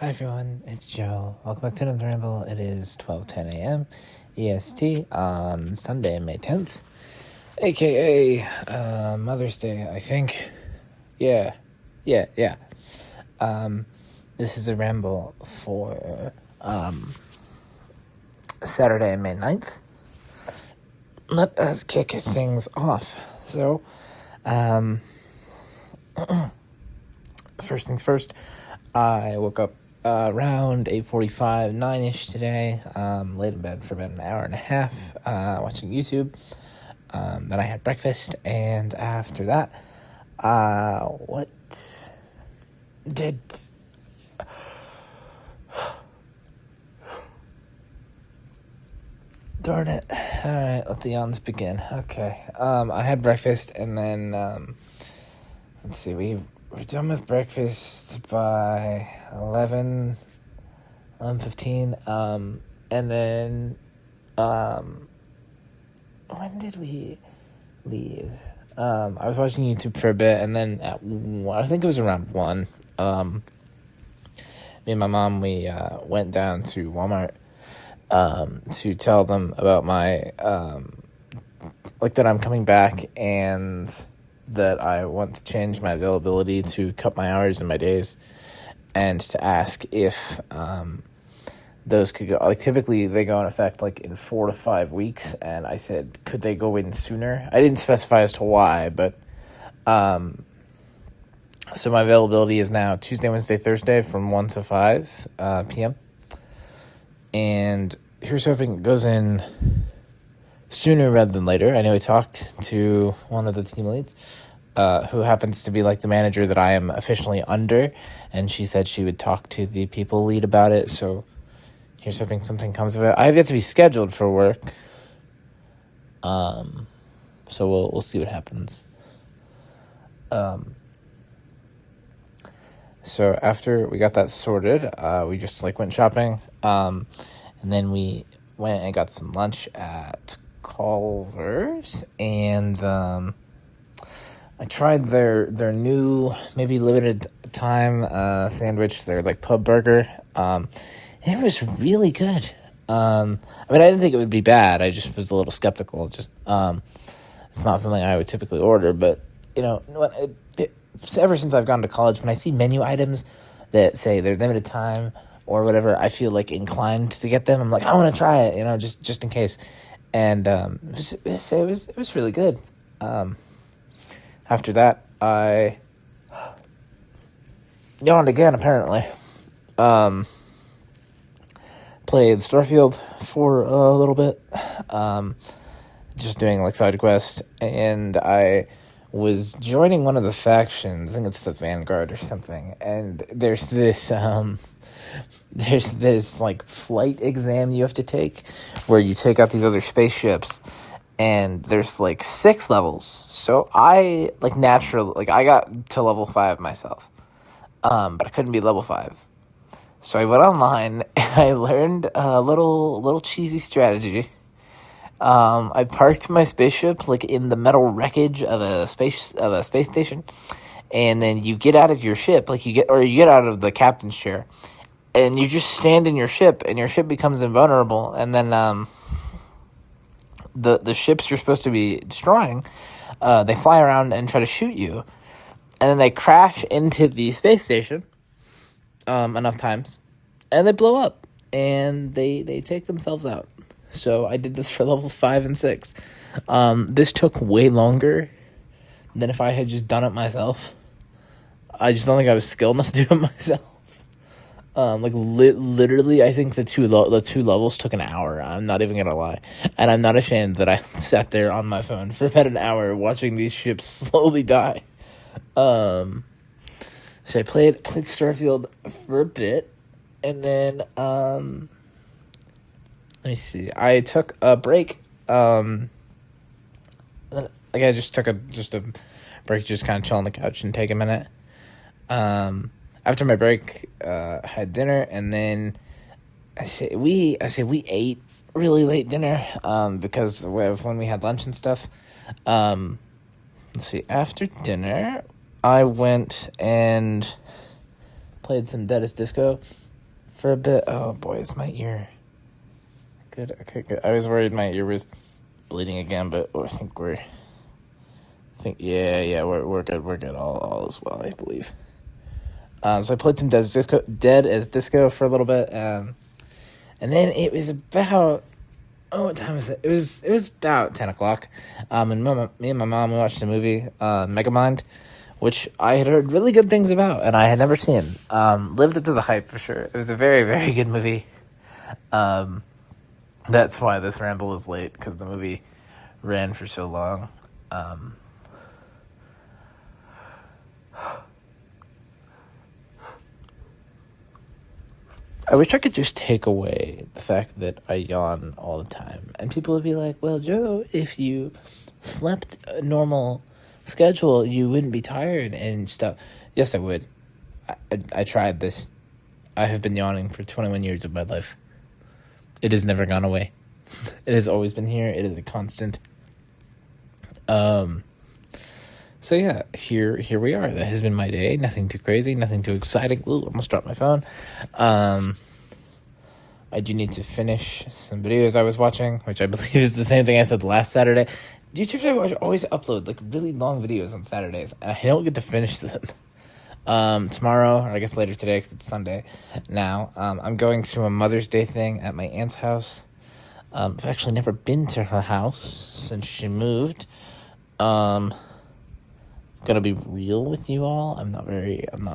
Hi everyone, it's Joe. Welcome back to another ramble. It is 12:10 a.m. EST on Sunday, May 10th, aka Mother's Day, I think. Yeah. This is a ramble for Saturday, May 9th. Let us kick things off. So, first things first, I woke up around 8:45, 9-ish today. Laid in bed for about an hour and a half, watching YouTube. Then I had breakfast, and after that, what did... Darn it. Alright, let the yawns begin. Okay. I had breakfast, and then, let's see, we're done with breakfast by 11:15, and then, when did we leave? I was watching YouTube for a bit, and then at 1, I think it was around 1, me and my mom, we, went down to Walmart, to tell them about my, that I'm coming back, and that I want to change my availability to cut my hours and my days, and to ask if those could go, typically they go in effect in 4 to 5 weeks, and I said, could they go in sooner? I didn't specify as to why, but so my availability is now Tuesday, Wednesday, Thursday from 1 to 5 p.m. And here's hoping it goes in sooner rather than later. I know I talked to one of the team leads, who happens to be the manager that I am officially under, and she said she would talk to the people lead about it, so here's hoping something comes of it. I have yet to be scheduled for work, so we'll see what happens. So after we got that sorted, we just went shopping, and then we went and got some lunch at Culver's, and I tried their new, maybe limited time sandwich, their pub burger. It was really good. I didn't think it would be bad. I just was a little skeptical. It's not something I would typically order, but ever since I've gone to college, when I see menu items that say they're limited time or whatever, I feel inclined to get them. I'm I want to try it, just in case. And it was really good. After that, I yawned again, apparently. Played Starfield for a little bit, just doing side quests, and I was joining one of the factions. I think it's the Vanguard or something, and there's this flight exam you have to take, where you take out these other spaceships, and there's 6 levels. So I naturally I got to level 5 myself, but I couldn't be level 5. So I went online and I learned a little cheesy strategy. I parked my spaceship in the metal wreckage of a space station, and then you get out of your ship, you get out of the captain's chair, and you just stand in your ship, and your ship becomes invulnerable, and then the ships you're supposed to be destroying, they fly around and try to shoot you, and then they crash into the space station enough times, and they blow up, and they take themselves out. So I did this for levels 5 and 6. This took way longer than if I had just done it myself. I just don't think I was skilled enough to do it myself. Literally, I think the two levels took an hour. I'm not even gonna lie, and I'm not ashamed that I sat there on my phone for about an hour watching these ships slowly die. So I played Starfield for a bit, and then let me see. I took a break. I just took a break, just kind of chill on the couch and take a minute. After my break, had dinner, and then we ate really late dinner, because when we had lunch and stuff. Let's see. After dinner, I went and played some Deadest Disco. for a bit. Oh boy, is my ear good? Okay, good. I was worried my ear was bleeding again, but I think we're good. We're good. All is well, I believe. So I played some Dead as Disco for a little bit, and then it was about what time was it? It was about 10 o'clock. And me and my mom, we watched a movie, Megamind, which I had heard really good things about, and I had never seen. Lived up to the hype for sure. It was a very, very good movie. That's why this ramble is late, because the movie ran for so long. I wish I could just take away the fact that I yawn all the time. And people would be like, well, Joe, if you slept a normal schedule, you wouldn't be tired and stuff. Yes, I would. I tried this. I have been yawning for 21 years of my life. It has never gone away. It has always been here. It is a constant. So yeah, here we are. That has been my day. Nothing too crazy, nothing too exciting. Ooh, almost dropped my phone. I do need to finish some videos I was watching, which I believe is the same thing I said last Saturday. YouTube always upload like really long videos on Saturdays, and I don't get to finish them. Tomorrow, or I guess later today, because it's Sunday now, I'm going to a Mother's Day thing at my aunt's house. I've actually never been to her house since she moved. Gonna be real with you all. I'm not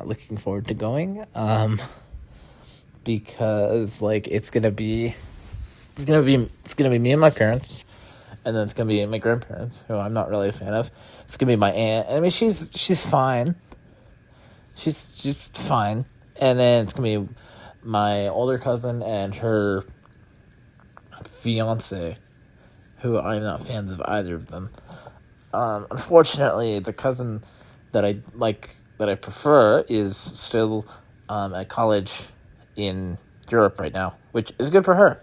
looking forward to going. Because like it's gonna be me and my parents, and then it's gonna be my grandparents, who I'm not really a fan of. It's gonna be my aunt. I mean, she's fine. She's fine. And then it's gonna be my older cousin and her fiance, who I'm not fans of either of them. Unfortunately, the cousin that I prefer is still at college in Europe right now, which is good for her.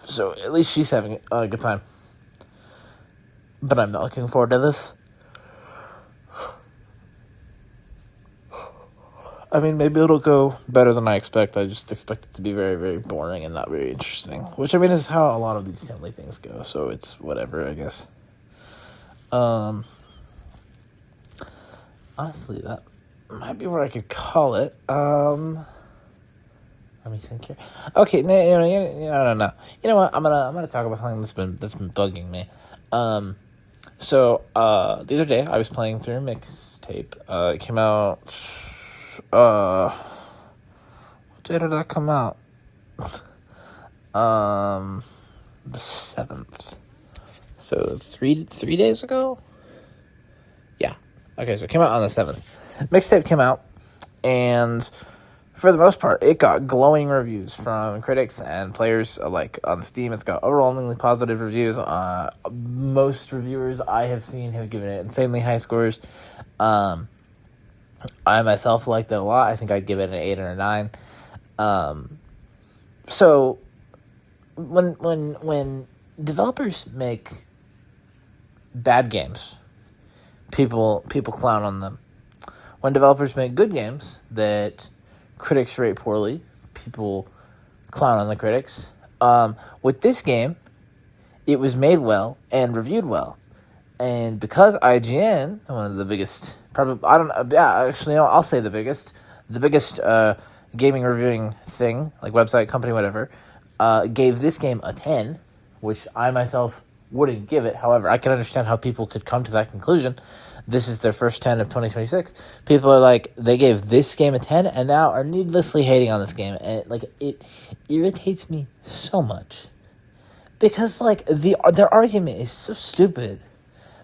So at least she's having a good time. But I'm not looking forward to this. I mean, maybe it'll go better than I expect. I just expect it to be very, very boring and not very interesting. Which, I mean, is how a lot of these family things go. So it's whatever, I guess. Honestly, that might be where I could call it. Let me think here. Okay, no. You know what? I'm gonna talk about something that's been bugging me. So the other day I was playing through a mixtape. It came out. What day did that come out? The 7th. So three days ago? Yeah. Okay, so it came out on the 7th. Mixtape came out, and for the most part, it got glowing reviews from critics and players alike. On Steam, it's got overwhelmingly positive reviews. Most reviewers I have seen have given it insanely high scores. I myself liked it a lot. I think I'd give it an 8 or a 9. So when developers make bad games, people clown on them. When developers make good games that critics rate poorly, people clown on the critics. With this game, it was made well and reviewed well. And because IGN, one of the biggest, I'll say the biggest gaming reviewing thing, like website, company, whatever, gave this game a 10, which I myself wouldn't give it. However, I can understand how people could come to that conclusion. This is their first 10 of 2026. People are like, they gave this game a 10 and now are needlessly hating on this game. And it irritates me so much. Because their argument is so stupid.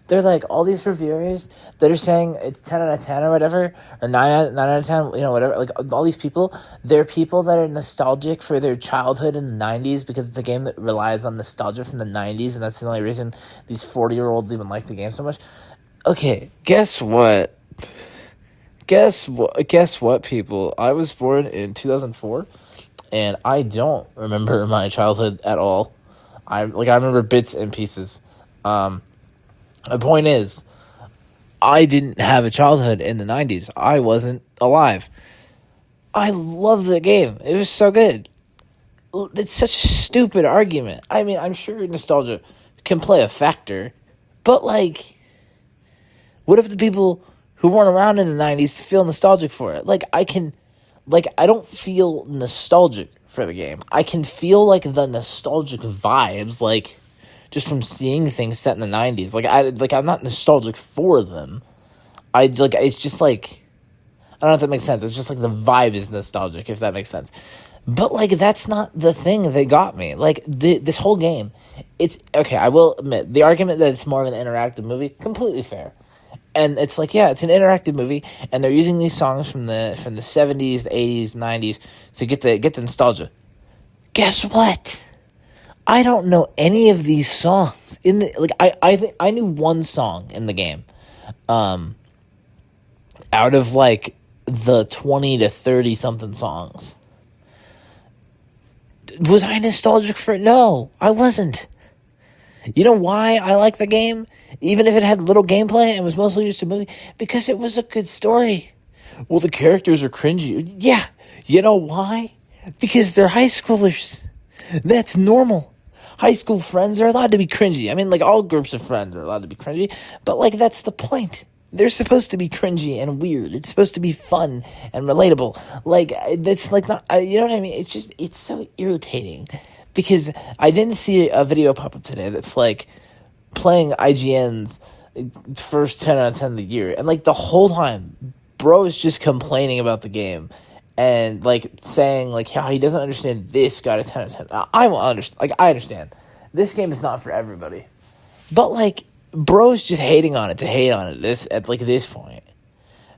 They're like, all these reviewers that are saying it's 10 out of 10 or whatever, or 9 out of 10, whatever. Like, all these people, they're people that are nostalgic for their childhood in the 90s because it's a game that relies on nostalgia from the 90s, and that's the only reason these 40-year-olds even like the game so much. Okay, guess what? Guess what, people? I was born in 2004, and I don't remember my childhood at all. I remember bits and pieces. The point is, I didn't have a childhood in the 90s. I wasn't alive. I love the game. It was so good. it's such a stupid argument. I mean, I'm sure nostalgia can play a factor, but like, what if the people who weren't around in the 90s feel nostalgic for it? I don't feel nostalgic for the game. I can feel like the nostalgic vibes, like just from seeing things set in the 90s. I'm not nostalgic for them. It's just like, I don't know if that makes sense. It's just like the vibe is nostalgic, if that makes sense. But like, that's not the thing that got me. Like, this whole game, it's okay. I will admit the argument that it's more of an interactive movie, completely fair. And it's like, yeah, it's an interactive movie, and they're using these songs from the 70s, the 80s, 90s to get the nostalgia. Guess what? I don't know any of these songs I think I knew one song in the game, out of like the 20 to 30 something songs. Was I nostalgic for it? No, I wasn't. You know why I like the game? Even if it had little gameplay and was mostly just a movie? Because it was a good story. Well, the characters are cringy. Yeah, you know why? Because they're high schoolers. That's normal. High school friends are allowed to be cringy. I mean, like, all groups of friends are allowed to be cringy, but, like, that's the point. They're supposed to be cringy and weird. It's supposed to be fun and relatable. Like, that's, like, not, you know what I mean? It's just, it's so irritating. Because I didn't see a video pop up today that's, like, playing IGN's first 10 out of 10 of the year. And, like, the whole time, bro is just complaining about the game. And, like, saying, like, how he doesn't understand this got a 10 out of 10. I won't understand. Like, I understand. This game is not for everybody. But, like, bro's just hating on it to hate on it at this point.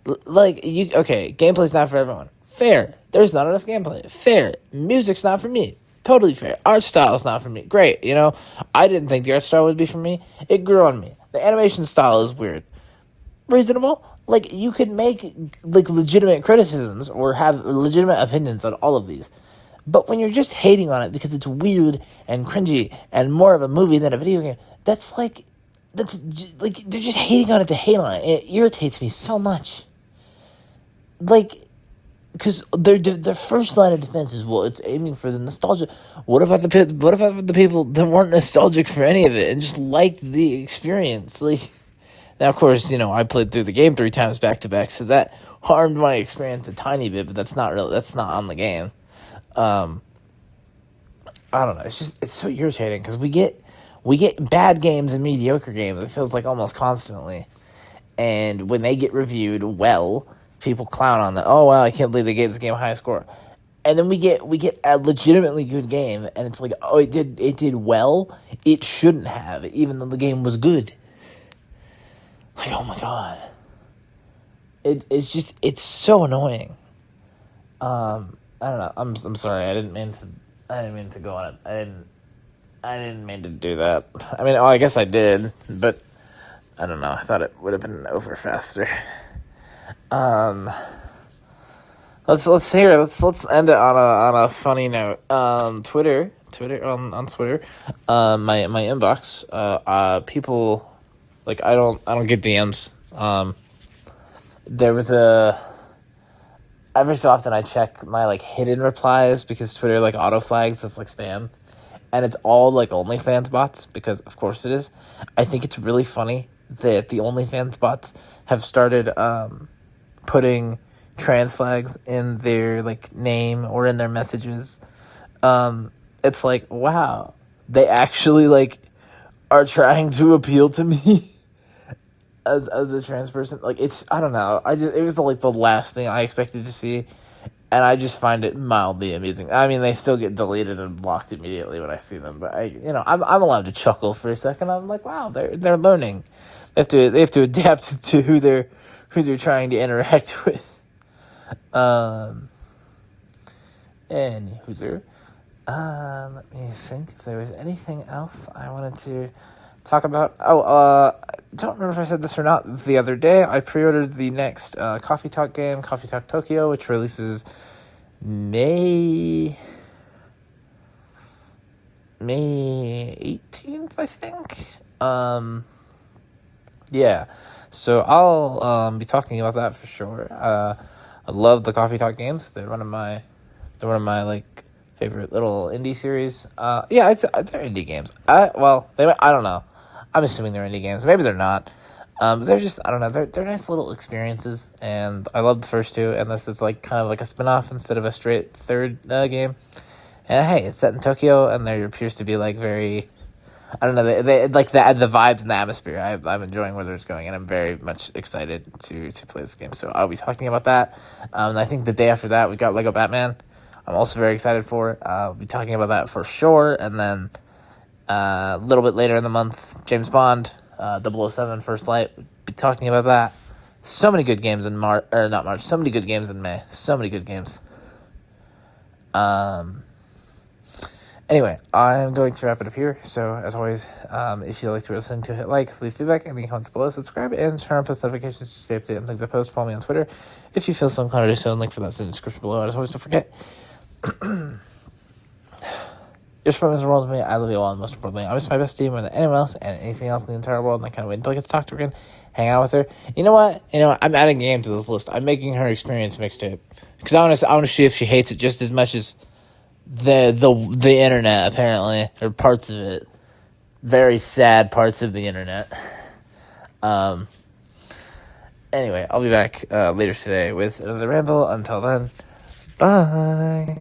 Okay, gameplay's not for everyone. Fair. There's not enough gameplay. Fair. Music's not for me. Totally fair. Art style's not for me. Great, you know? I didn't think the art style would be for me. It grew on me. The animation style is weird. Reasonable. Like, you could make, like, legitimate criticisms or have legitimate opinions on all of these. But when you're just hating on it because it's weird and cringy and more of a movie than a video game, they're just hating on it to hate on it. It irritates me so much. Like, because their first line of defense is, well, it's aiming for the nostalgia. What about the people that weren't nostalgic for any of it and just liked the experience? Like, now, of course, you know, I played through the game 3 times back to back, so that harmed my experience a tiny bit, but that's not on the game. I don't know. It's so irritating because we get bad games and mediocre games. It feels like almost constantly, and when they get reviewed well, people clown on that. Oh wow, I can't believe they gave this game a high score. And then we get a legitimately good game, and it's like, oh, it did well. It shouldn't have, even though the game was good. Like, oh my god, it's so annoying. I don't know. I'm sorry. I didn't mean to go on it. I didn't mean to do that. I mean, I guess I did, but I don't know. I thought it would have been over faster. Let's hear. Let's end it on a funny note. Twitter on Twitter. My inbox. People, like, I don't get DMs. There was every so often I check my, like, hidden replies because Twitter, like, auto flags as, like, spam. And it's all, like, OnlyFans bots, because of course it is. I think it's really funny that the OnlyFans bots have started putting trans flags in their, like, name or in their messages. It's like, wow, they actually, like, are trying to appeal to me as a trans person. Like, it's, I don't know. It was the last thing I expected to see. And I just find it mildly amusing. I mean, they still get deleted and blocked immediately when I see them, but I'm allowed to chuckle for a second. I'm like, wow, they're learning. They have to adapt to who they're trying to interact with. Any hooser. Let me think if there was anything else I wanted to talk about. I don't remember if I said this or not the other day. I pre-ordered the next Coffee Talk game, Coffee Talk Tokyo, which releases May 18th, I think. Yeah. So I'll be talking about that for sure. I love the Coffee Talk games. They're one of my like favorite little indie series. Yeah, they're indie games. I don't know. I'm assuming they're indie games. Maybe they're not. But they're just, I don't know, they're nice little experiences, and I love the first two, and this is like kind of like a spin-off instead of a straight third game. And hey, it's set in Tokyo, and there appears to be like very, I don't know, they like the vibes and the atmosphere. I'm enjoying where it's going, and I'm very much excited to play this game. So I'll be talking about that. And I think the day after that we got Lego Batman. I'm also very excited for it. I'll be talking about that for sure, and then a little bit later in the month, James Bond. 007 First Light, be talking about that. So many good games in March, or not March, so many good games in May. So many good games. Anyway, I'm going to wrap it up here. So, as always, if you like to listen to, hit like, leave feedback in the comments below, subscribe, and turn on post notifications to stay updated on things I post. Follow me on Twitter if you feel so inclined to do so. Link for that's in the description below. As always, don't forget, your support means the world to me. I love you all, and most importantly, I miss my bestie more than anyone else and anything else in the entire world, and I can't wait until I get to talk to her again, hang out with her. You know what? I'm adding a game to this list. I'm making her experience mixtape because I want to see if she hates it just as much as the internet, apparently, or parts of it. Very sad parts of the internet. Anyway, I'll be back later today with another ramble. Until then, bye.